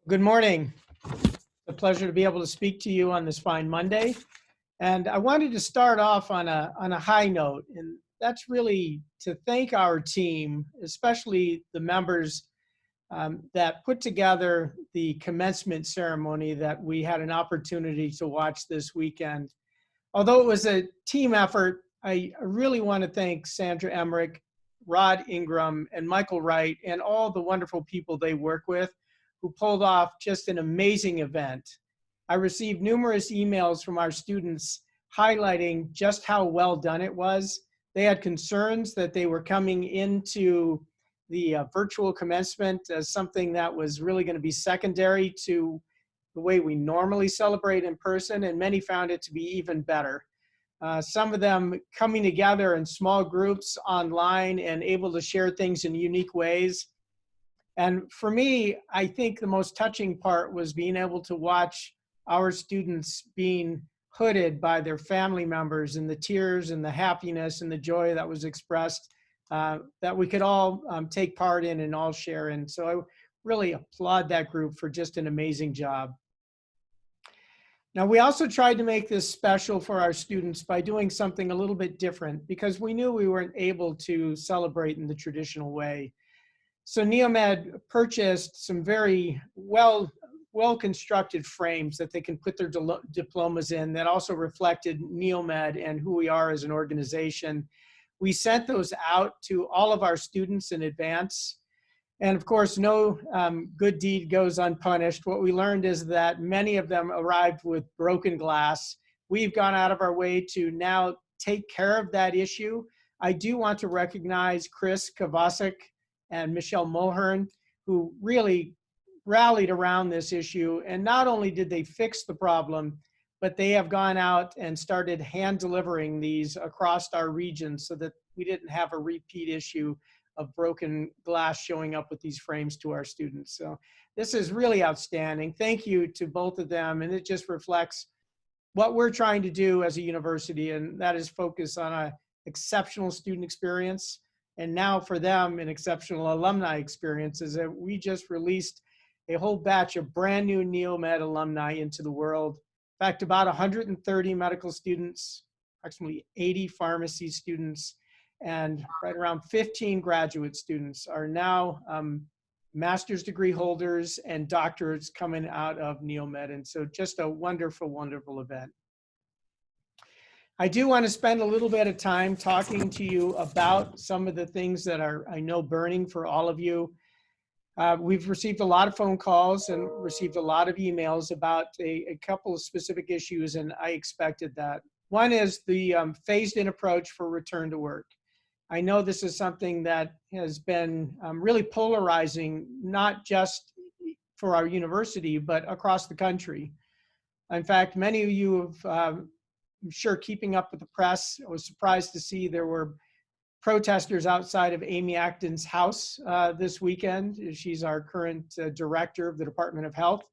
Good morning. It's a pleasure to be able to speak to you on this fine Monday. And I wanted to start off on a high note, and that's really to thank our team, especially the members that put together the commencement ceremony that we had an opportunity to watch this weekend. Although it was a team effort, I really want to thank Sandra Emmerich, Rod Ingram, and Michael Wright, and all the wonderful people they work with who pulled off just an amazing event. I received numerous emails from our students highlighting just how well done it was. They had concerns that they were coming into the virtual commencement as something that was really going to be secondary to the way we normally celebrate in person, and many found it to be even better. Some of them coming together in small groups online and able to share things in unique ways. And for me, I think the most touching part was being able to watch our students being hooded by their family members and the tears and the happiness and the joy that was expressed that we could all take part in and all share in. So I really applaud that group for just an amazing job. Now, we also tried to make this special for our students by doing something a little bit different because we knew we weren't able to celebrate in the traditional way. So Neomed purchased some very well-constructed frames that they can put their diplomas in that also reflected Neomed and who we are as an organization. We sent those out to all of our students in advance. And of course, no good deed goes unpunished. What we learned is that many of them arrived with broken glass. We've gone out of our way to now take care of that issue. I do want to recognize Chris Kovacic and Michelle Mulhern, who really rallied around this issue. And not only did they fix the problem, but they have gone out and started hand delivering these across our region so that we didn't have a repeat issue of broken glass showing up with these frames to our students. So this is really outstanding. Thank you to both of them. And it just reflects what we're trying to do as a university, and that is focus on an exceptional student experience. And now for them, an exceptional alumni experience is that we just released a whole batch of brand new Neomed alumni into the world. In fact, about 130 medical students, approximately 80 pharmacy students, and right around 15 graduate students are now master's degree holders and doctorates coming out of Neomed. And so just a wonderful, wonderful event. I do want to spend a little bit of time talking to you about some of the things that are, I know, burning for all of you. We've received a lot of phone calls and received a lot of emails about a couple of specific issues, and I expected that. One is the phased-in approach for return to work. I know this is something that has been really polarizing, not just for our university, but across the country. In fact, many of you have, I'm sure, keeping up with the press. I was surprised to see there were protesters outside of Amy Acton's house this weekend. She's our current director of the Department of Health.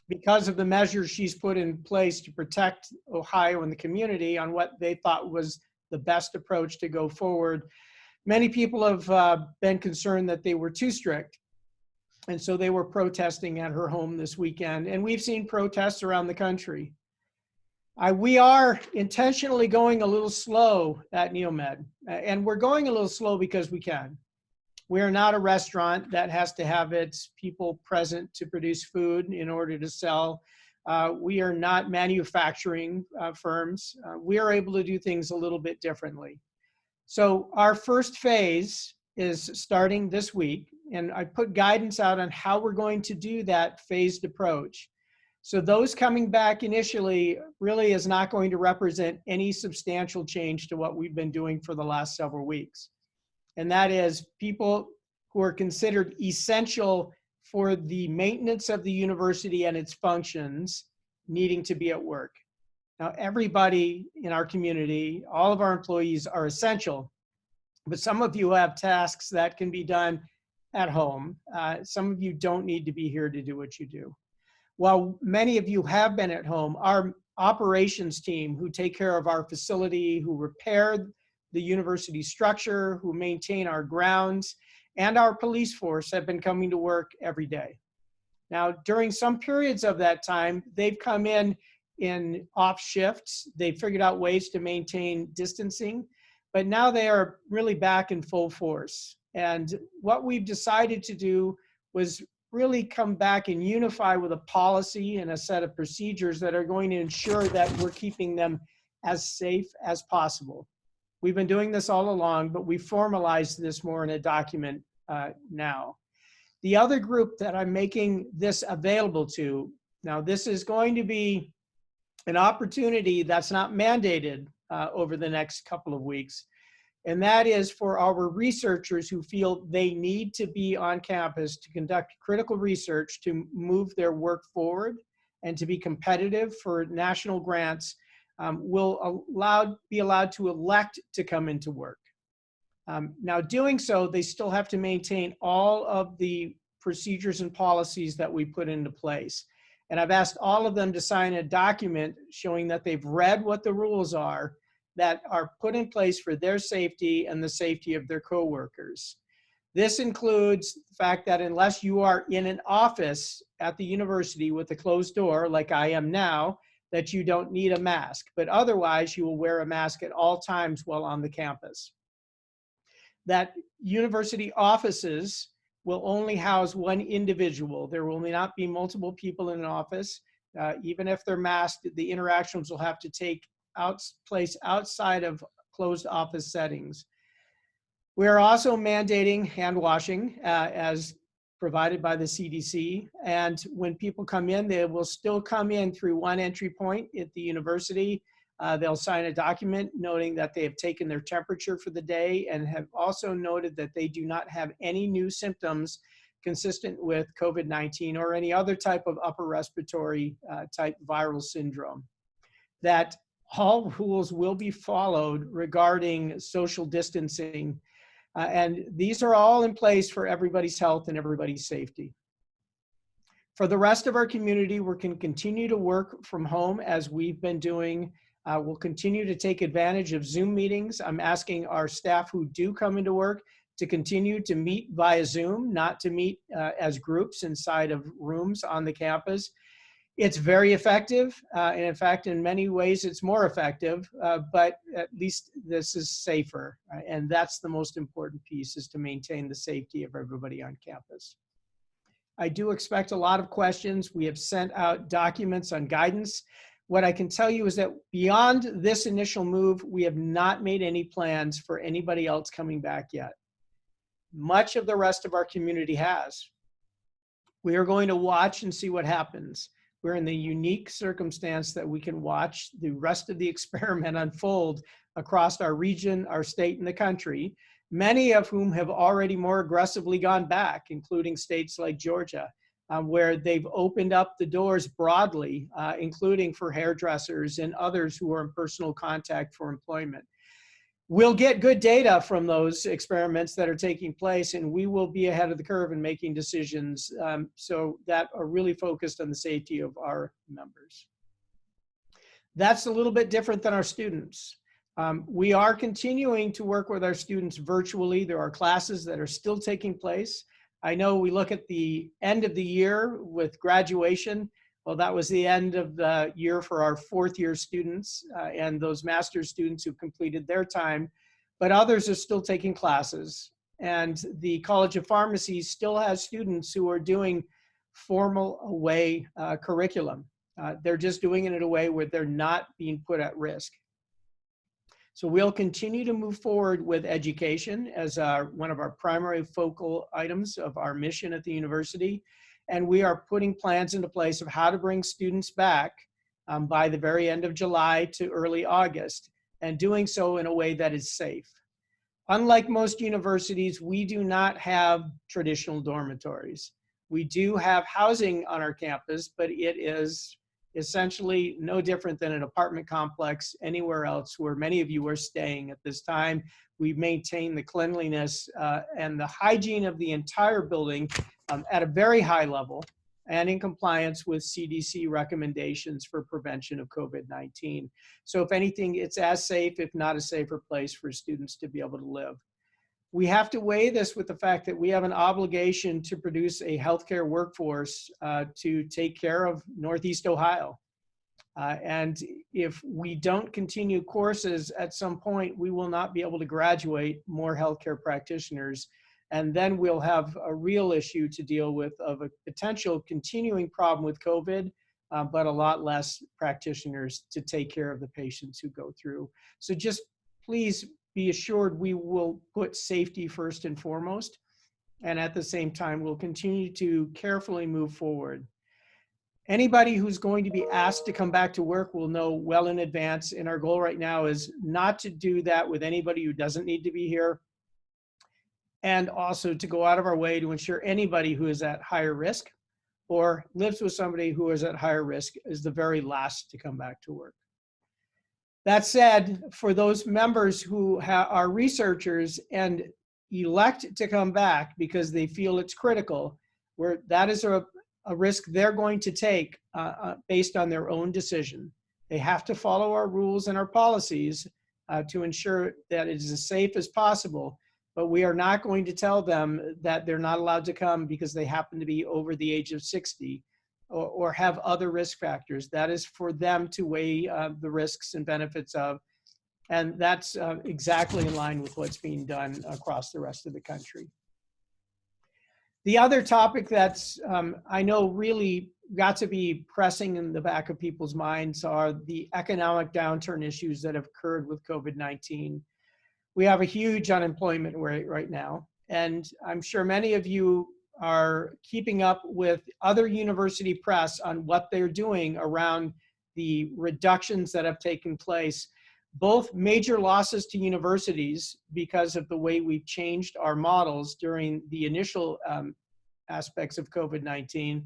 Because of the measures she's put in place to protect Ohio and the community on what they thought was the best approach to go forward, many people have been concerned that they were too strict. And so they were protesting at her home this weekend. And we've seen protests around the country. We are intentionally going a little slow at Neomed, and we're going a little slow because we can. We are not a restaurant that has to have its people present to produce food in order to sell. We are not manufacturing firms. We are able to do things a little bit differently. So our first phase is starting this week, and I put guidance out on how we're going to do that phased approach. So those coming back initially really is not going to represent any substantial change to what we've been doing for the last several weeks. And that is people who are considered essential for the maintenance of the university and its functions needing to be at work. Now, everybody in our community, all of our employees are essential, but some of you have tasks that can be done at home. Some of you don't need to be here to do what you do. While many of you have been at home, our operations team who take care of our facility, who repair the university structure, who maintain our grounds, and our police force have been coming to work every day. Now, during some periods of that time, they've come in off shifts. They've figured out ways to maintain distancing, but now they are really back in full force. And what we've decided to do was really come back and unify with a policy and a set of procedures that are going to ensure that we're keeping them as safe as possible. We've been doing this all along, but we formalized this more in a document now. The other group that I'm making this available to, now this is going to be an opportunity that's not mandated over the next couple of weeks, and that is for our researchers who feel they need to be on campus to conduct critical research to move their work forward and to be competitive for national grants, will be allowed to elect to come into work. Now, doing so, they still have to maintain all of the procedures and policies that we put into place. And I've asked all of them to sign a document showing that they've read what the rules are that are put in place for their safety and the safety of their coworkers. This includes the fact that unless you are in an office at the university with a closed door, like I am now, that you don't need a mask, but otherwise you will wear a mask at all times while on the campus. That university offices will only house one individual. There will not be multiple people in an office. Even if they're masked, the interactions will have to take place outside of closed office settings. We are also mandating hand washing as provided by the CDC. And when people come in, they will still come in through one entry point at the university. They'll sign a document noting that they have taken their temperature for the day and have also noted that they do not have any new symptoms consistent with COVID-19 or any other type of upper respiratory type viral syndrome. That all rules will be followed regarding social distancing. And these are all in place for everybody's health and everybody's safety. For the rest of our community, we can continue to work from home as we've been doing. We'll continue to take advantage of Zoom meetings. I'm asking our staff who do come into work to continue to meet via Zoom, not to meet as groups inside of rooms on the campus. It's very effective, and in fact, in many ways, it's more effective, but at least this is safer, and that's the most important piece, is to maintain the safety of everybody on campus. I do expect a lot of questions. We have sent out documents on guidance. What I can tell you is that beyond this initial move, we have not made any plans for anybody else coming back yet. Much of the rest of our community has. We are going to watch and see what happens. We're in the unique circumstance that we can watch the rest of the experiment unfold across our region, our state, and the country, many of whom have already more aggressively gone back, including states like Georgia, where they've opened up the doors broadly, including for hairdressers and others who are in personal contact for employment. We'll get good data from those experiments that are taking place, and we will be ahead of the curve in making decisions so that are really focused on the safety of our members. That's a little bit different than our students. We are continuing to work with our students virtually. There are classes that are still taking place. I know we look at the end of the year with graduation. Well, that was the end of the year for our fourth year students and those master's students who completed their time, but others are still taking classes. And the College of Pharmacy still has students who are doing formal away curriculum. They're just doing it in a way where they're not being put at risk. So we'll continue to move forward with education as one of our primary focal items of our mission at the university. And we are putting plans into place of how to bring students back by the very end of July to early August, and doing so in a way that is safe. Unlike most universities, we do not have traditional dormitories. We do have housing on our campus, but it is essentially no different than an apartment complex anywhere else where many of you are staying at this time. We maintain the cleanliness and the hygiene of the entire building at a very high level and in compliance with CDC recommendations for prevention of COVID-19. So if anything, it's as safe, if not a safer place for students to be able to live. we have to weigh this with the fact that we have an obligation to produce a healthcare workforce to take care of Northeast Ohio. And if we don't continue courses at some point, we will not be able to graduate more healthcare practitioners. And then we'll have a real issue to deal with of a potential continuing problem with COVID, but a lot less practitioners to take care of the patients who go through. So just please be assured we will put safety first and foremost. And at the same time, we'll continue to carefully move forward. Anybody who's going to be asked to come back to work will know well in advance. And our goal right now is not to do that with anybody who doesn't need to be here. And also to go out of our way to ensure anybody who is at higher risk or lives with somebody who is at higher risk is the very last to come back to work. That said, for those members who are researchers and elect to come back because they feel it's critical, that is a risk they're going to take based on their own decision. They have to follow our rules and our policies to ensure that it is as safe as possible, but we are not going to tell them that they're not allowed to come because they happen to be over the age of 60 or have other risk factors. That is for them to weigh the risks and benefits of, and that's exactly in line with what's being done across the rest of the country. The other topic that's, I know, really got to be pressing in the back of people's minds are the economic downturn issues that have occurred with COVID-19. We have a huge unemployment rate right now, and I'm sure many of you are keeping up with other university press on what they're doing around the reductions that have taken place, both major losses to universities because of the way we've changed our models during the initial aspects of COVID-19,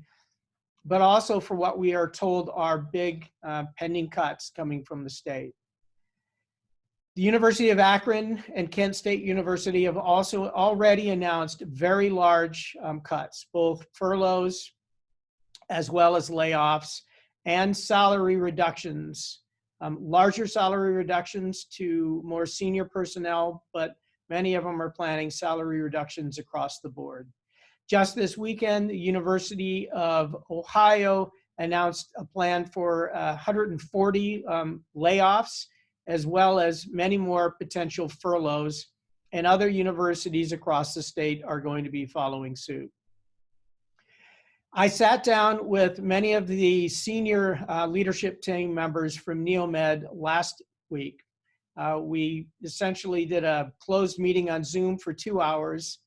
but also for what we are told are big pending cuts coming from the state. The University of Akron and Kent State University have also already announced very large cuts, both furloughs as well as layoffs and salary reductions. Larger salary reductions to more senior personnel, but many of them are planning salary reductions across the board. Just this weekend, the University of Ohio announced a plan for 140 layoffs, as well as many more potential furloughs, and other universities across the state are going to be following suit. I sat down with many of the senior leadership team members from NeoMed last week. We essentially did a closed meeting on Zoom for 2 hours,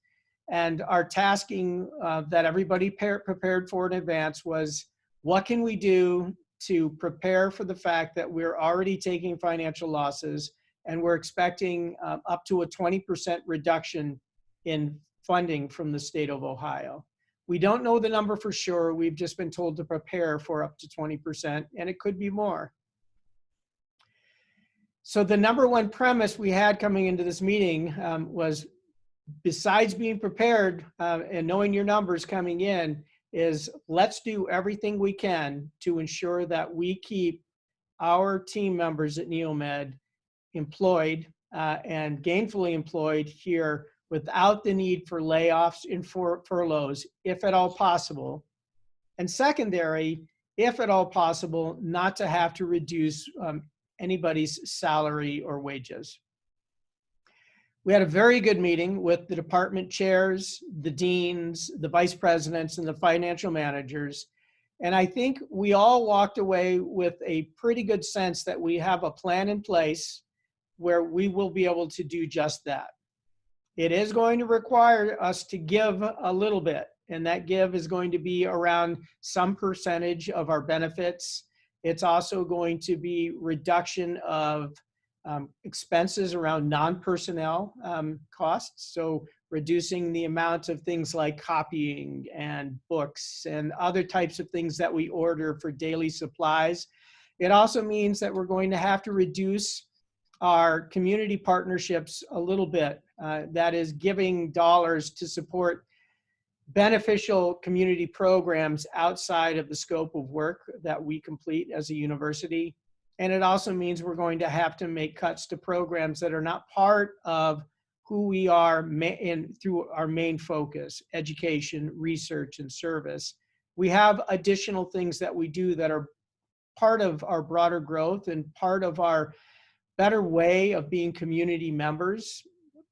and our tasking that everybody prepared for in advance was, what can we do to prepare for the fact that we're already taking financial losses and we're expecting up to a 20% reduction in funding from the state of Ohio. We don't know the number for sure. We've just been told to prepare for up to 20%, and it could be more. So the number one premise we had coming into this meeting was, besides being prepared and knowing your numbers coming in, is let's do everything we can to ensure that we keep our team members at NeoMed employed and gainfully employed here without the need for layoffs and furloughs, if at all possible. And secondary, if at all possible, not to have to reduce anybody's salary or wages. We had a very good meeting with the department chairs, the deans, the vice presidents, and the financial managers. And I think we all walked away with a pretty good sense that we have a plan in place where we will be able to do just that. It is going to require us to give a little bit, and that give is going to be around some percentage of our benefits. It's also going to be reduction of expenses around non-personnel costs. So reducing the amount of things like copying and books and other types of things that we order for daily supplies. It also means that we're going to have to reduce our community partnerships a little bit. That is giving dollars to support beneficial community programs outside of the scope of work that we complete as a university. And it also means we're going to have to make cuts to programs that are not part of who we are through our main focus, education, research, and service. We have additional things that we do that are part of our broader growth and part of our better way of being community members.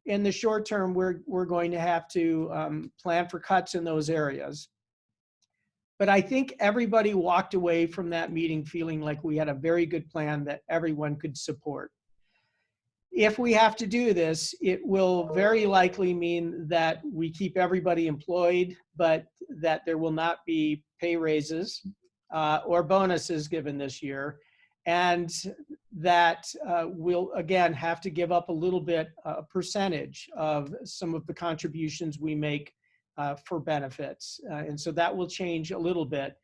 In the short term, we're going to have to plan for cuts in those areas. But I think everybody walked away from that meeting feeling like we had a very good plan that everyone could support. If we have to do this, it will very likely mean that we keep everybody employed, but that there will not be pay raises or bonuses given this year. And that we'll, again, have to give up a little bit, a percentage of some of the contributions we make for benefits. And so that will change a little bit.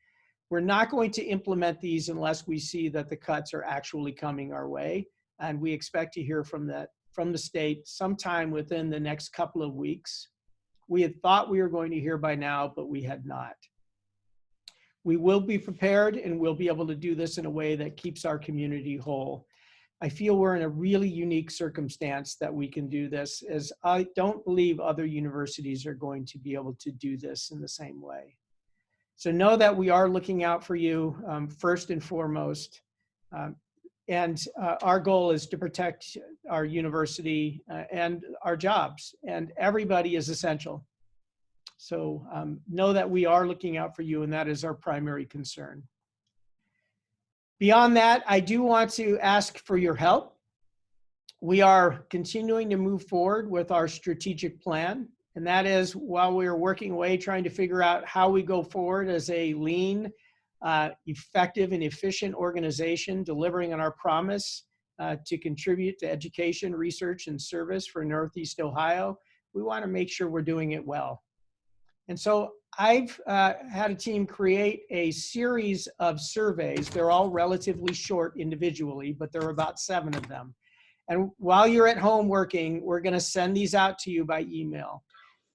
We're not going to implement these unless we see that the cuts are actually coming our way. And we expect to hear from the state sometime within the next couple of weeks. We had thought we were going to hear by now, but we had not. We will be prepared, and we'll be able to do this in a way that keeps our community whole. I feel we're in a really unique circumstance that we can do this, as I don't believe other universities are going to be able to do this in the same way. So know that we are looking out for you first and foremost. And our goal is to protect our university and our jobs, and everybody is essential. So know that we are looking out for you, and that is our primary concern. Beyond that, I do want to ask for your help. We are continuing to move forward with our strategic plan, and that is while we are working away trying to figure out how we go forward as a lean, effective and efficient organization, delivering on our promise to contribute to education, research, and service for Northeast Ohio. We want to make sure we're doing it well. And so I've had a team create a series of surveys. They're all relatively short individually, but there are about 7 of them. And while you're at home working, we're going to send these out to you by email.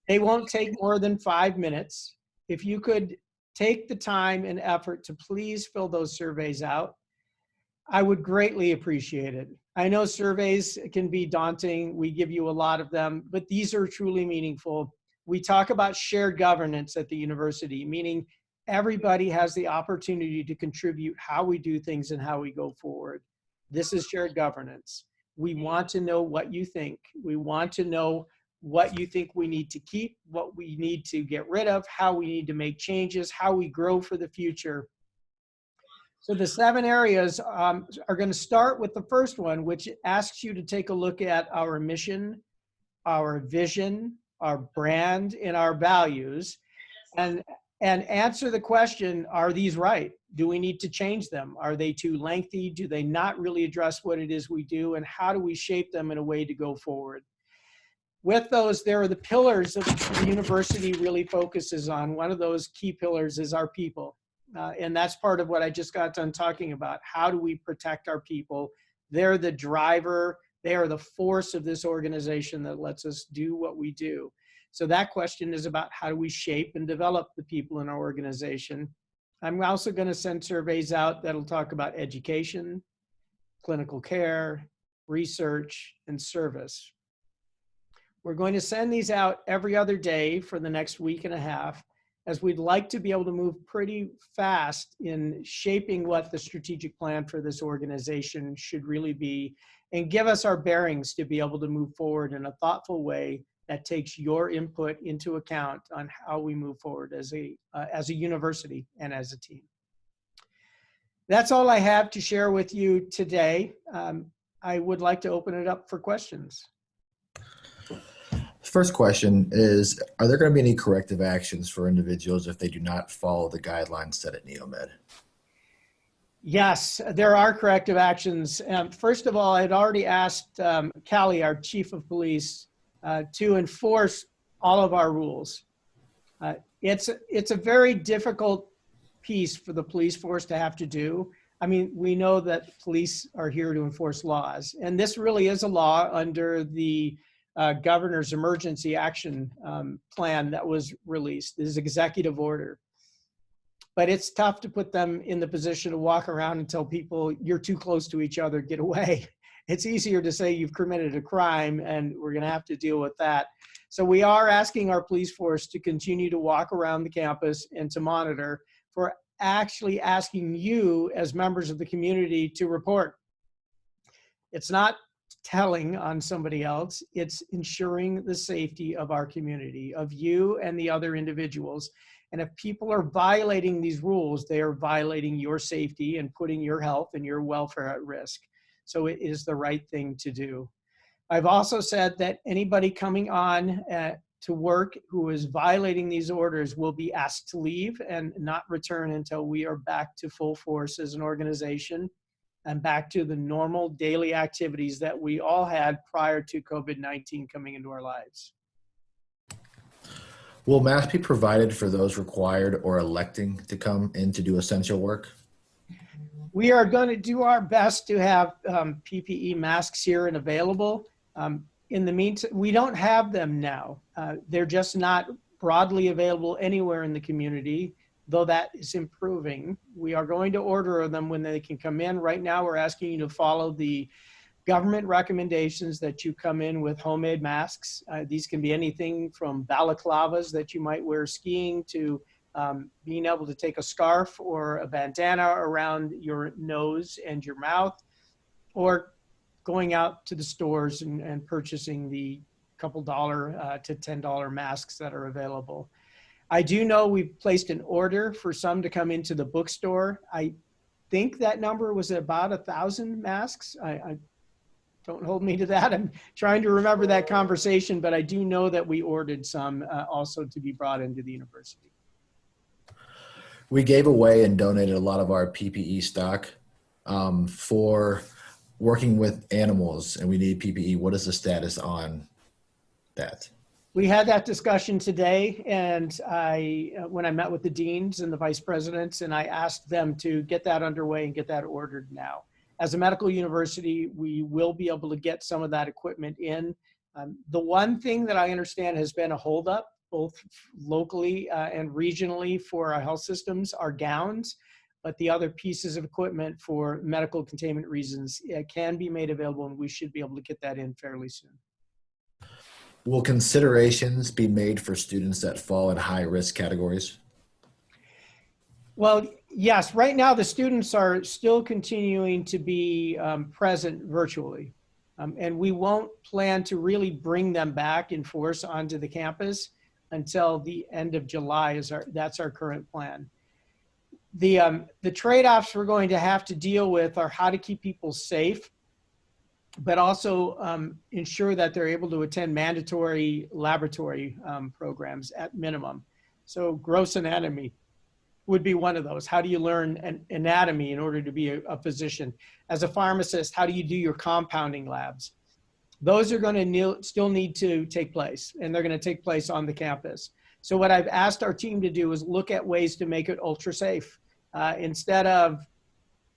They won't take more than 5 minutes. If you could take the time and effort to please fill those surveys out, I would greatly appreciate it. I know surveys can be daunting. We give you a lot of them, but these are truly meaningful. We talk about shared governance at the university, meaning everybody has the opportunity to contribute how we do things and how we go forward. This is shared governance. We want to know what you think. We want to know what you think we need to keep, what we need to get rid of, how we need to make changes, how we grow for the future. So the 7 areas are going to start with the first one, which asks you to take a look at our mission, our vision, our brand, and our values, and answer the question, are these right? Do we need to change them? Are they too lengthy? Do they not really address what it is we do? And how do we shape them in a way to go forward? With those, there are the pillars that the university really focuses on. One of those key pillars is our people. And that's part of what I just got done talking about. How do we protect our people? They're the driver. They are the force of this organization that lets us do what we do. So that question is about how do we shape and develop the people in our organization. I'm also going to send surveys out that'll talk about education, clinical care, research, and service. We're going to send these out every other day for the next week and a half, as we'd like to be able to move pretty fast in shaping what the strategic plan for this organization should really be, and give us our bearings to be able to move forward in a thoughtful way that takes your input into account on how we move forward as a university and as a team. That's all I have to share with you today. I would like to open it up for questions. First question is, are there going to be any corrective actions for individuals if they do not follow the guidelines set at NeoMed? Yes, there are corrective actions. First of all, I had already asked Callie, our chief of police, to enforce all of our rules. It's a very difficult piece for the police force to have to do. I mean, we know that police are here to enforce laws, and this really is a law under the governor's emergency action plan that was released, this executive order. But it's tough to put them in the position to walk around and tell people, you're too close to each other, get away. it's easier to say you've committed a crime, and we're going to have to deal with that. So we are asking our police force to continue to walk around the campus and to monitor. For actually asking you as members of the community to report. It's not telling on somebody else, it's ensuring the safety of our community, of you and the other individuals. And if people are violating these rules, they are violating your safety and putting your health and your welfare at risk. So it is the right thing to do. I've also said that anybody coming on to work who is violating these orders will be asked to leave and not return until we are back to full force as an organization and back to the normal daily activities that we all had prior to COVID-19 coming into our lives. Will masks be provided for those required or electing to come in to do essential work? We are going to do our best to have PPE masks here and available. In the meantime, we don't have them now. They're just not broadly available anywhere in the community, though that is improving. We are going to order them when they can come in. Right now, we're asking you to follow the government recommendations that you come in with homemade masks. These can be anything from balaclavas that you might wear skiing to being able to take a scarf or a bandana around your nose and your mouth, or going out to the stores and purchasing the couple $1 to $10 masks that are available. I do know we've placed an order for some to come into the bookstore. I think that number was about 1,000 masks. I don't hold me to that. I'm trying to remember that conversation, but I do know that we ordered some also to be brought into the university. We gave away and donated a lot of our PPE stock for working with animals, and we need PPE. What is the status on that? We had that discussion today, and when I met with the deans and the vice presidents, and I asked them to get that underway and get that ordered now. As a medical university, we will be able to get some of that equipment in. The one thing that I understand has been a holdup, both locally and regionally for our health systems, are gowns. But the other pieces of equipment for medical containment reasons can be made available, and we should be able to get that in fairly soon. Will considerations be made for students that fall in high-risk categories? Well, yes. Right now, the students are still continuing to be present virtually. And we won't plan to really bring them back in force onto the campus until the end of July. That's our current plan. The trade-offs we're going to have to deal with are how to keep people safe, but also ensure that they're able to attend mandatory laboratory programs at minimum. So gross anatomy would be one of those. How do you learn an anatomy in order to be a physician? As a pharmacist, how do you do your compounding labs? Those are going to still need to take place, and they're going to take place on the campus. So what I've asked our team to do is look at ways to make it ultra safe. Instead of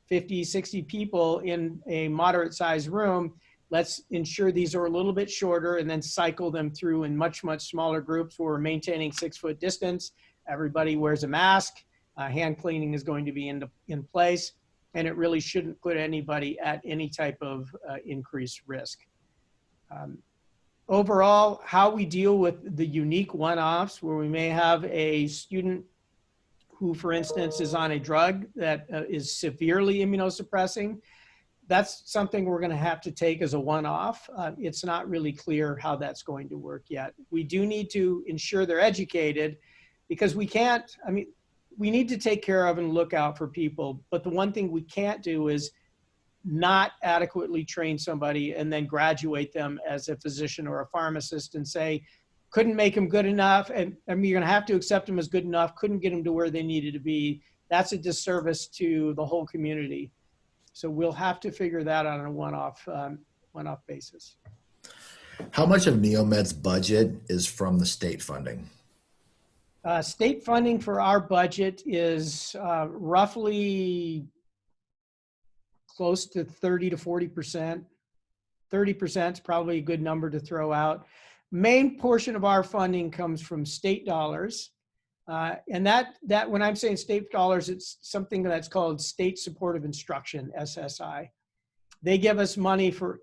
50, 60 people in a moderate sized room, let's ensure these are a little bit shorter and then cycle them through in much, much smaller groups where we're maintaining 6-foot distance. Everybody wears a mask. Hand cleaning is going to be in place, and it really shouldn't put anybody at any type of increased risk. Overall, how we deal with the unique one-offs where we may have a student who, for instance, is on a drug that is severely immunosuppressing, that's something we're going to have to take as a one-off. It's not really clear how that's going to work yet. We do need to ensure they're educated, because we can't, we need to take care of and look out for people. But the one thing we can't do is not adequately train somebody and then graduate them as a physician or a pharmacist and say, couldn't make them good enough. And you're going to have to accept them as good enough. Couldn't get them to where they needed to be. That's a disservice to the whole community. So we'll have to figure that out on a one-off basis. How much of NeoMed's budget is from the state funding? State funding for our budget is roughly close to 30 to 40%. 30% is probably a good number to throw out. Main portion of our funding comes from state dollars. And that when I'm saying state dollars, it's something that's called State Supportive Instruction, SSI. They give us money for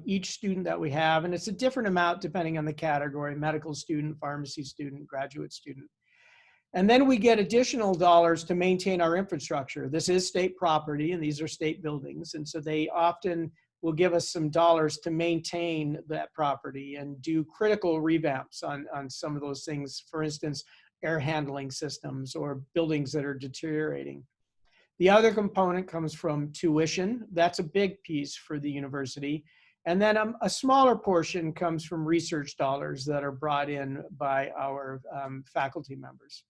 each student that we have, and it's a different amount depending on the category: medical student, pharmacy student, graduate student. And then we get additional dollars to maintain our infrastructure. This is state property, and these are state buildings. And so they often will give us some dollars to maintain that property and do critical revamps on some of those things. For instance, air handling systems or buildings that are deteriorating. The other component comes from tuition. That's a big piece for the university. And then a smaller portion comes from research dollars that are brought in by our faculty members.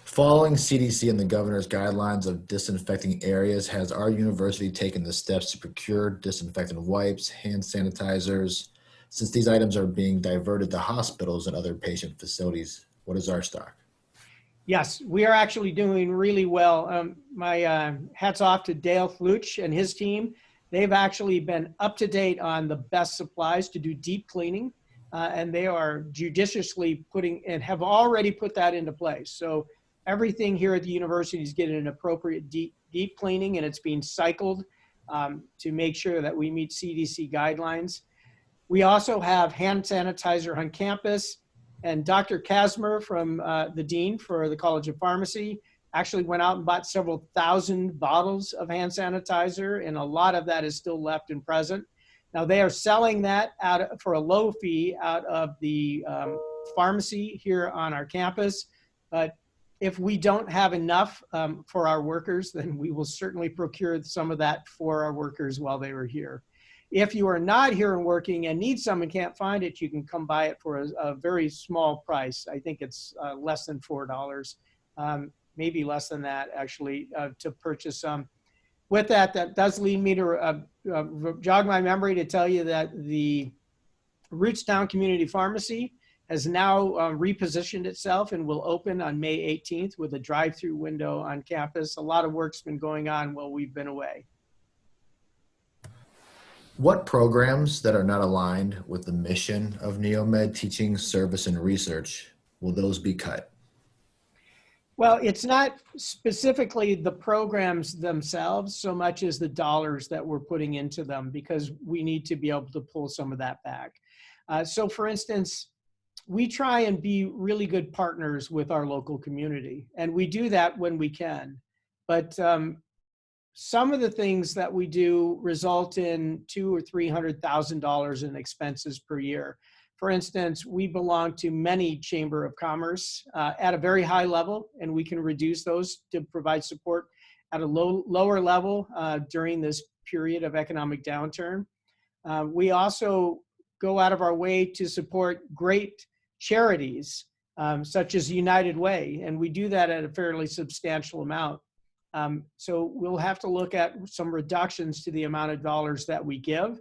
Following CDC and the governor's guidelines of disinfecting areas, has our university taken the steps to procure disinfectant wipes, hand sanitizers? Since these items are being diverted to hospitals and other patient facilities, what is our stock? Yes, we are actually doing really well. My hats off to Dale Fluch and his team. They've actually been up to date on the best supplies to do deep cleaning, and they are judiciously putting and have already put that into place. So everything here at the university is getting an appropriate deep cleaning, and it's being cycled to make sure that we meet CDC guidelines. We also have hand sanitizer on campus, and Dr. Kasmer, from the dean for the College of Pharmacy, actually went out and bought several thousand bottles of hand sanitizer, and a lot of that is still left and present. Now they are selling that out for a low fee out of the pharmacy here on our campus, but if we don't have enough for our workers, then we will certainly procure some of that for our workers while they were here. If you are not here and working and need some and can't find it, you can come buy it for a very small price. I think it's less than $4, maybe less than that actually, to purchase some. With that, that does lead me to jog my memory to tell you that the Rootstown Community Pharmacy has now repositioned itself and will open on May 18th with a drive-through window on campus. A lot of work's been going on while we've been away. What programs that are not aligned with the mission of NeoMed, teaching, service, and research, will those be cut? Well, it's not specifically the programs themselves so much as the dollars that we're putting into them, because we need to be able to pull some of that back. So for instance, we try and be really good partners with our local community, and we do that when we can. But some of the things that we do result in $200,000 or $300,000 in expenses per year. For instance, we belong to many Chamber of Commerce at a very high level, and we can reduce those to provide support at a lower level during this period of economic downturn. We also go out of our way to support great charities such as United Way, and we do that at a fairly substantial amount. So we'll have to look at some reductions to the amount of dollars that we give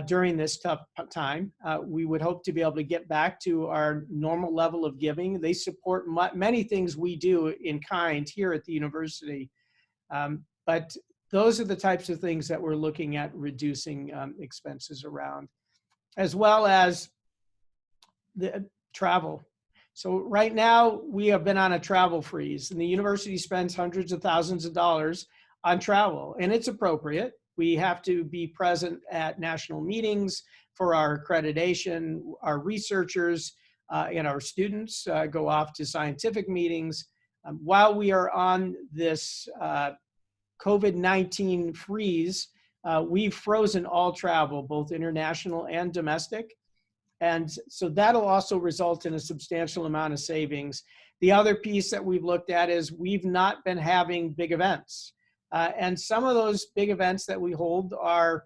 during this tough time. We would hope to be able to get back to our normal level of giving. They support many things we do in kind here at the university, but those are the types of things that we're looking at reducing expenses around, as well as the travel. So right now we have been on a travel freeze, and the university spends hundreds of thousands of dollars on travel, and it's appropriate. We have to be present at national meetings for our accreditation. Our researchers and our students go off to scientific meetings. While we are on this COVID-19 freeze, we've frozen all travel, both international and domestic. And so that'll also result in a substantial amount of savings. The other piece that we've looked at is we've not been having big events. And some of those big events that we hold are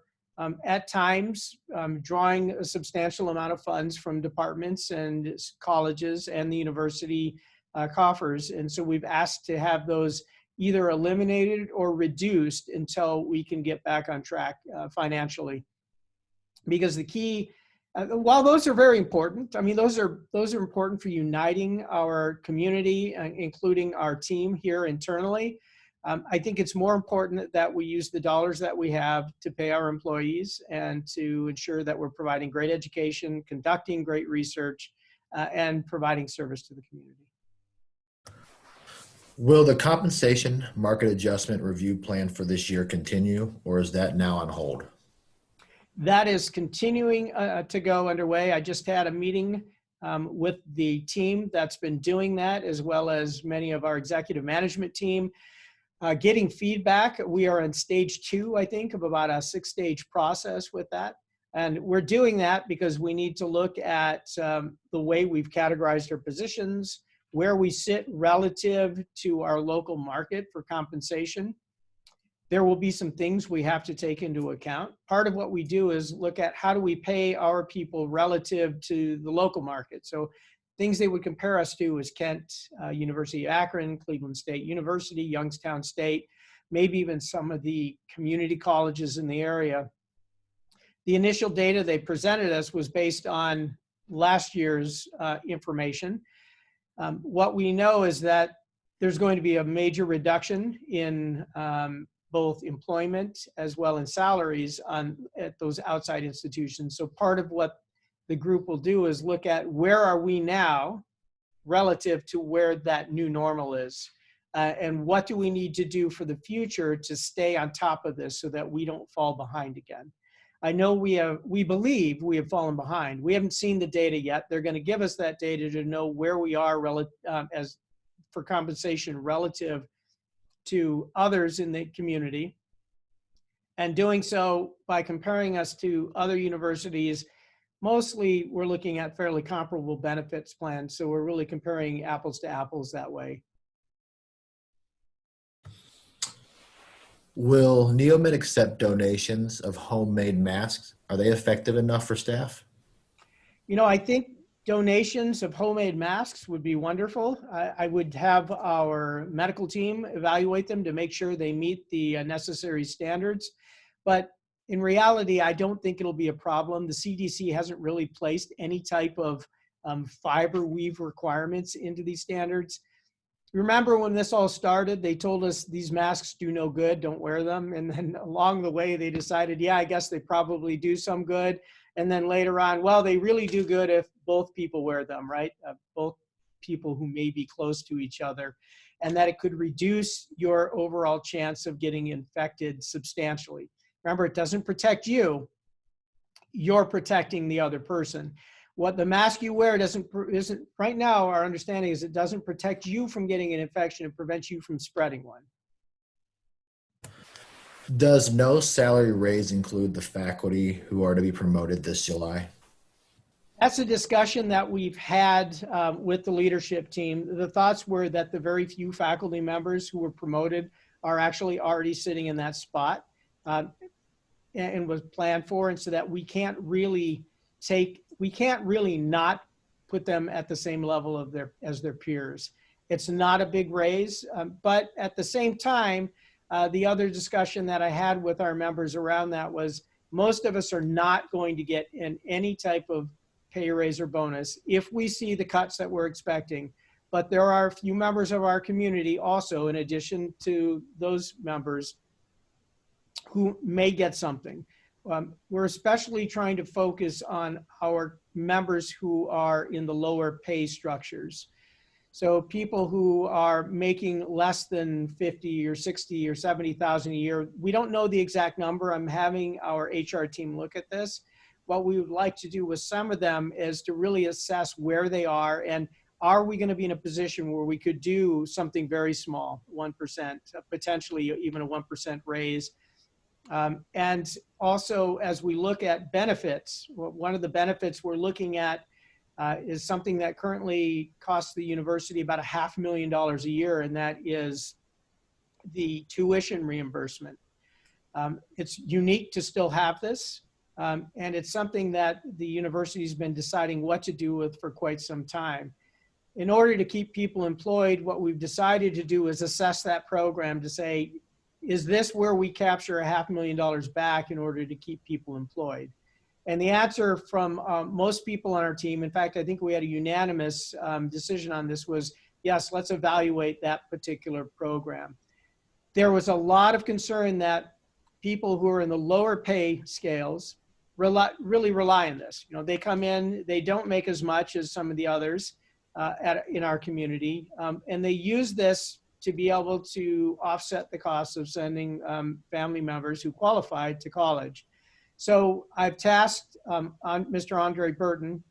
at times drawing a substantial amount of funds from departments and colleges and the university coffers. And so we've asked to have those either eliminated or reduced until we can get back on track financially. Because the key, while those are very important, I mean, those are important for uniting our community, including our team here internally. I think it's more important that we use the dollars that we have to pay our employees and to ensure that we're providing great education, conducting great research, and providing service to the community. Will the compensation market adjustment review plan for this year continue, or is that now on hold? That is continuing to go underway. I just had a meeting with the team that's been doing that, as well as many of our executive management team, getting feedback. We are in stage 2, I think, of about a 6-stage process with that. And we're doing that because we need to look at the way we've categorized our positions, where we sit relative to our local market for compensation. There will be some things we have to take into account. Part of what we do is look at how do we pay our people relative to the local market. So things they would compare us to is Kent, University of Akron, Cleveland State University, Youngstown State, maybe even some of the community colleges in the area. The initial data they presented us was based on last year's information. What we know is that there's going to be a major reduction in both employment as well as salaries at those outside institutions. So part of what the group will do is look at where are we now relative to where that new normal is, and what do we need to do for the future to stay on top of this so that we don't fall behind again. I know we believe we have fallen behind. We haven't seen the data yet. They're going to give us that data to know where we are as for compensation relative to others in the community, and doing so by comparing us to other universities. Mostly we're looking at fairly comparable benefits plans, so we're really comparing apples to apples that way. Will Neomed accept donations of homemade masks? Are they effective enough for staff? You know, I think donations of homemade masks would be wonderful. I would have our medical team evaluate them to make sure they meet the necessary standards. But in reality, I don't think it'll be a problem. The CDC hasn't really placed any type of fiber weave requirements into these standards. Remember when this all started, they told us these masks do no good, don't wear them. And then along the way, they decided, yeah, I guess they probably do some good. And then later on, well, they really do good if both people wear them, right? Both people who may be close to each other, and that it could reduce your overall chance of getting infected substantially. Remember, it doesn't protect you, you're protecting the other person. What the mask you wear isn't right now, our understanding is it doesn't protect you from getting an infection, it prevents you from spreading one. Does no salary raise include the faculty who are to be promoted this July? That's a discussion that we've had with the leadership team. The thoughts were that the very few faculty members who were promoted are actually already sitting in that spot and was planned for, and so that we can't really not put them at the same level as their peers. It's not a big raise, but at the same time, the other discussion that I had with our members around that was most of us are not going to get in any type of pay raise or bonus if we see the cuts that we're expecting. But there are a few members of our community also, in addition to those members, who may get something. We're especially trying to focus on our members who are in the lower pay structures. So people who are making less than 50 or 60 or 70,000 a year, we don't know the exact number. I'm having our HR team look at this. What we would like to do with some of them is to really assess where they are, and are we going to be in a position where we could do something very small, 1%, potentially even a 1% raise. And also, as we look at benefits, one of the benefits we're looking at is something that currently costs the university about $500,000 a year, and that is the tuition reimbursement. It's unique to still have this, and it's something that the university's been deciding what to do with for quite some time. In order to keep people employed, what we've decided to do is assess that program to say, is this where we capture $500,000 back in order to keep people employed? And the answer from most people on our team, in fact, I think we had a unanimous decision on this, was yes, let's evaluate that particular program. There was a lot of concern that people who are in the lower pay scales really rely on this. You know, they come in, they don't make as much as some of the others in our community, and they use this to be able to offset the cost of sending family members who qualified to college. So I've tasked Mr. Andre Burton,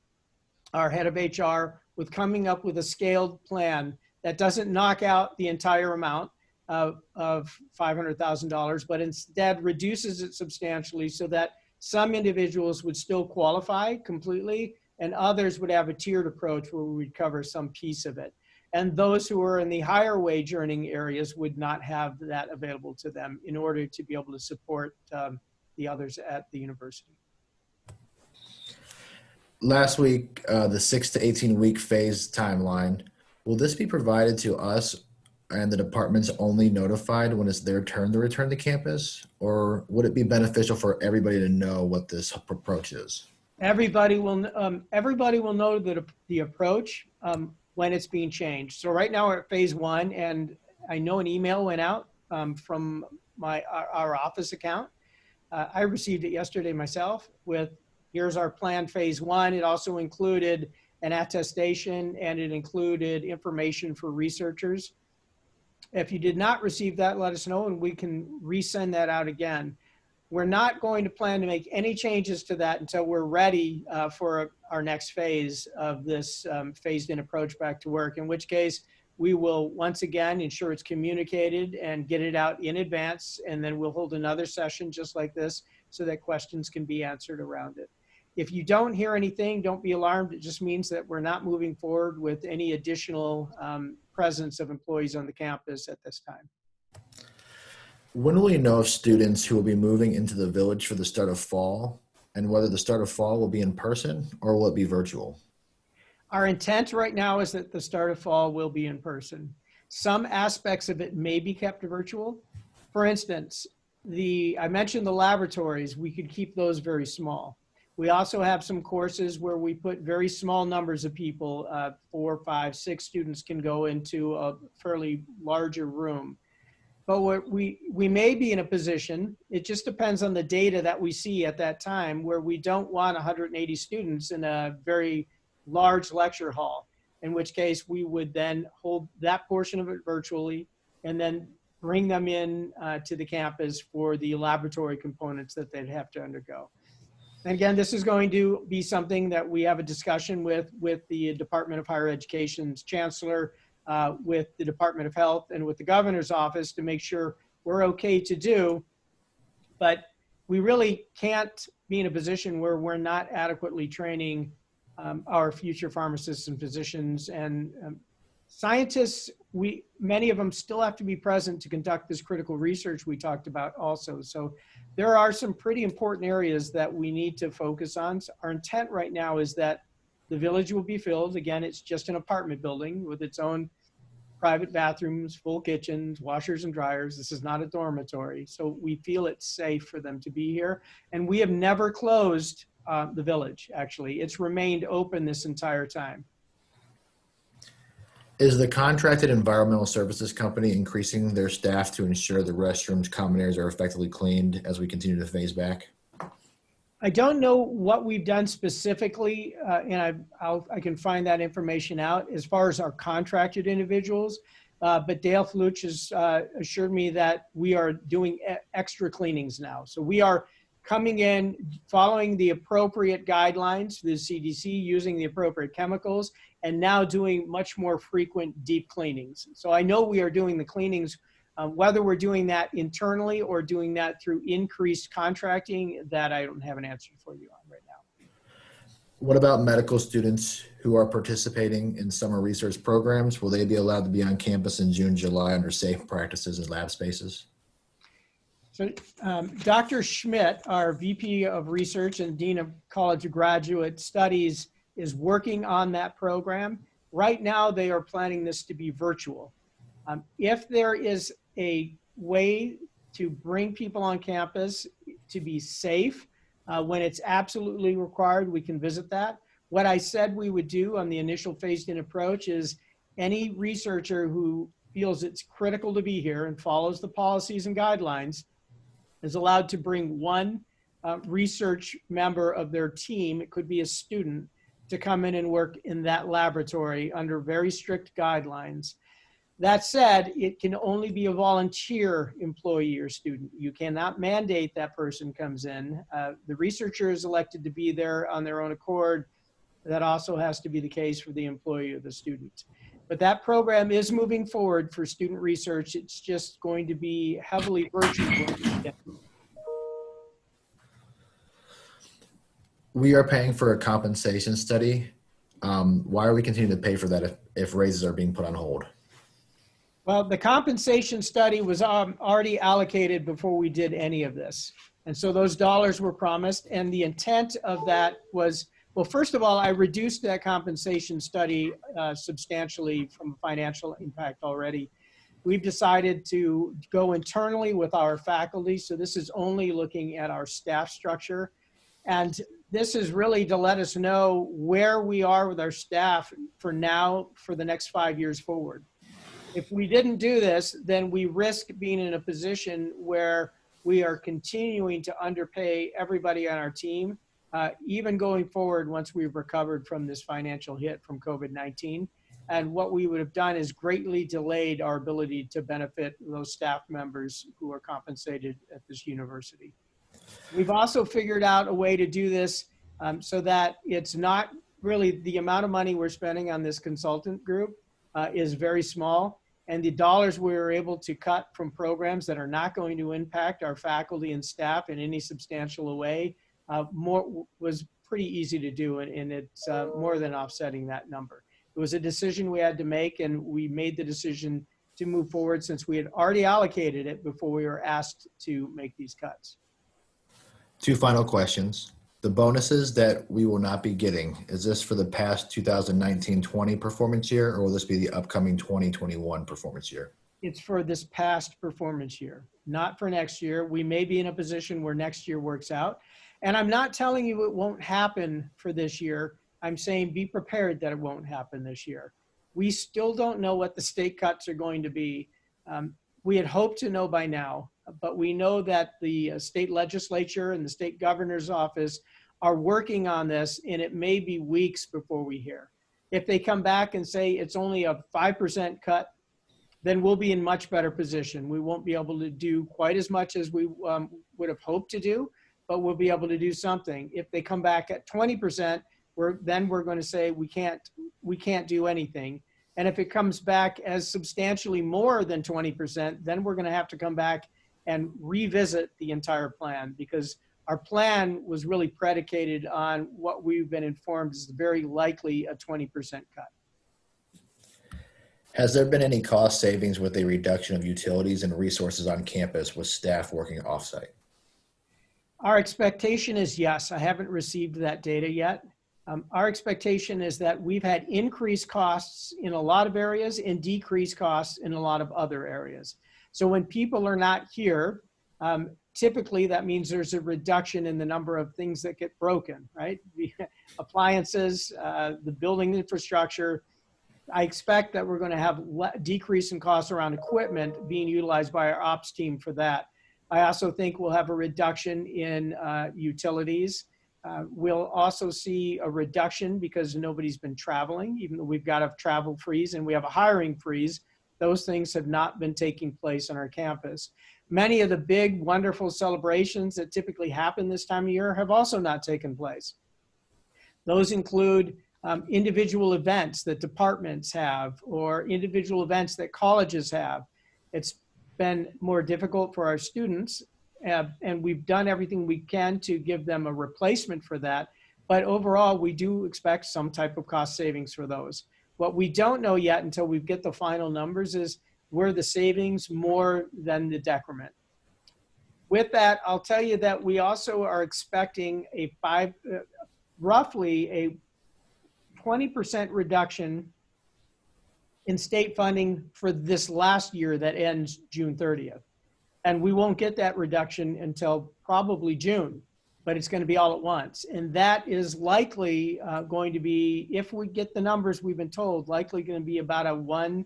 our head of HR, with coming up with a scaled plan that doesn't knock out the entire amount of $500,000, but instead reduces it substantially so that some individuals would still qualify completely and others would have a tiered approach where we would cover some piece of it. And those who are in the higher wage earning areas would not have that available to them in order to be able to support the others at the university. Last week, the 6 to 18 week phase timeline, will this be provided to us and the departments only notified when it's their turn to return to campus? Or would it be beneficial for everybody to know what this approach is? Everybody will know the approach when it's being changed. So right now we're at phase 1, and I know an email went out from our office account. I received it yesterday myself with, here's our plan phase 1. It also included an attestation and it included information for researchers. If you did not receive that, let us know and we can resend that out again. We're not going to plan to make any changes to that until we're ready for our next phase of this phased-in approach back to work, in which case we will once again ensure it's communicated and get it out in advance, and then we'll hold another session just like this so that questions can be answered around it. If you don't hear anything, don't be alarmed. It just means that we're not moving forward with any additional presence of employees on the campus at this time. When will you know if students who will be moving into the village for the start of fall, and whether the start of fall will be in person or will it be virtual? Our intent right now is that the start of fall will be in person. Some aspects of it may be kept virtual. For instance, I mentioned the laboratories. We could keep those very small. We also have some courses where we put very small numbers of people, 4, 5, 6 students can go into a fairly larger room. But we may be in a position, it just depends on the data that we see at that time, where we don't want 180 students in a very large lecture hall, in which case we would then hold that portion of it virtually and then bring them in to the campus for the laboratory components that they'd have to undergo. And again, this is going to be something that we have a discussion with the Department of Higher Education's chancellor, with the Department of Health, and with the governor's office to make sure we're okay to do. But we really can't be in a position where we're not adequately training our future pharmacists and physicians and scientists. Many of them still have to be present to conduct this critical research we talked about also. So there are some pretty important areas that we need to focus on. So our intent right now is that the village will be filled. Again, it's just an apartment building with its own private bathrooms, full kitchens, washers and dryers. This is not a dormitory. So we feel it's safe for them to be here. And we have never closed the village, actually. It's remained open this entire time. Is the contracted environmental services company increasing their staff to ensure the restrooms, common areas are effectively cleaned as we continue to phase back? I don't know what we've done specifically, and I can find that information out as far as our contracted individuals, but Dale Fluch has assured me that we are doing extra cleanings now. So we are coming in, following the appropriate guidelines, the CDC, using the appropriate chemicals, and now doing much more frequent deep cleanings. So I know we are doing the cleanings. Whether we're doing that internally or doing that through increased contracting, that I don't have an answer for you on right now. What about medical students who are participating in summer research programs? Will they be allowed to be on campus in June, July under safe practices and lab spaces? So Dr. Schmidt, our VP of Research and Dean of College of Graduate Studies, is working on that program. Right now, they are planning this to be virtual. If there is a way to bring people on campus to be safe, when it's absolutely required, we can visit that. What I said we would do on the initial phased-in approach is any researcher who feels it's critical to be here and follows the policies and guidelines is allowed to bring one research member of their team, it could be a student, to come in and work in that laboratory under very strict guidelines. That said, it can only be a volunteer employee or student. You cannot mandate that person comes in. The researcher is elected to be there on their own accord. That also has to be the case for the employee or the student. But that program is moving forward for student research. It's just going to be heavily virtual. We are paying for a compensation study. Why are we continuing to pay for that if raises are being put on hold? Well, the compensation study was already allocated before we did any of this. And so those dollars were promised, and the intent of that was, well, first of all, I reduced that compensation study substantially from a financial impact already. We've decided to go internally with our faculty. So this is only looking at our staff structure. And this is really to let us know where we are with our staff for now, for the next 5 years forward. If we didn't do this, then we risk being in a position where we are continuing to underpay everybody on our team, even going forward once we've recovered from this financial hit from COVID-19. And what we would have done is greatly delayed our ability to benefit those staff members who are compensated at this university. We've also figured out a way to do this so that it's not really the amount of money we're spending on this consultant group is very small. And the dollars we were able to cut from programs that are not going to impact our faculty and staff in any substantial way was pretty easy to do, and it's more than offsetting that number. It was a decision we had to make, and we made the decision to move forward since we had already allocated it before we were asked to make these cuts. 2 final questions. The bonuses that we will not be getting, is this for the past 2019-20 performance year, or will this be the upcoming 2021 performance year? It's for this past performance year, not for next year. We may be in a position where next year works out. And I'm not telling you it won't happen for this year. I'm saying be prepared that it won't happen this year. We still don't know what the state cuts are going to be. We had hoped to know by now, but we know that the state legislature and the state governor's office are working on this, and it may be weeks before we hear. If they come back and say it's only a 5% cut, then we'll be in much better position. We won't be able to do quite as much as we would have hoped to do, but we'll be able to do something. If they come back at 20%, then we're going to say we can't do anything. And if it comes back as substantially more than 20%, then we're going to have to come back and revisit the entire plan, because our plan was really predicated on what we've been informed is very likely a 20% cut. Has there been any cost savings with a reduction of utilities and resources on campus with staff working offsite? Our expectation is yes. I haven't received that data yet. Our expectation is that we've had increased costs in a lot of areas and decreased costs in a lot of other areas. So when people are not here, typically that means there's a reduction in the number of things that get broken, right? The appliances, the building infrastructure. I expect that we're going to have decrease in costs around equipment being utilized by our ops team for that. I also think we'll have a reduction in utilities. We'll also see a reduction because nobody's been traveling, even though we've got a travel freeze and we have a hiring freeze. Those things have not been taking place on our campus. Many of the big, wonderful celebrations that typically happen this time of year have also not taken place. Those include individual events that departments have or individual events that colleges have. It's been more difficult for our students, and we've done everything we can to give them a replacement for that. But overall, we do expect some type of cost savings for those. What we don't know yet until we get the final numbers is were the savings more than the decrement. With that, I'll tell you that we also are expecting roughly a 20% reduction in state funding for this last year that ends June 30th. And we won't get that reduction until probably June, but it's going to be all at once. And that is likely going to be, if we get the numbers we've been told, likely going to be about a $1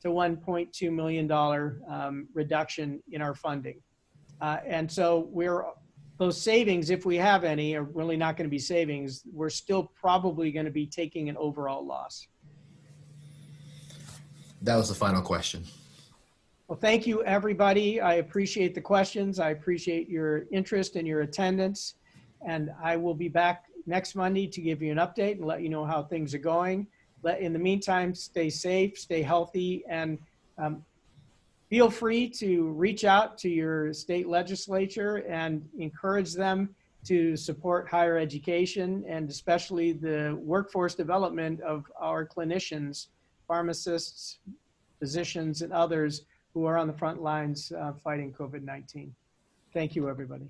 to $1.2 million reduction in our funding. And so those savings, if we have any, are really not going to be savings. We're still probably going to be taking an overall loss. That was the final question. Well, thank you, everybody. I appreciate the questions. I appreciate your interest and your attendance. And I will be back next Monday to give you an update and let you know how things are going. In the meantime, stay safe, stay healthy, and feel free to reach out to your state legislature and encourage them to support higher education and especially the workforce development of our clinicians, pharmacists, physicians, and others who are on the front lines fighting COVID-19. Thank you, everybody.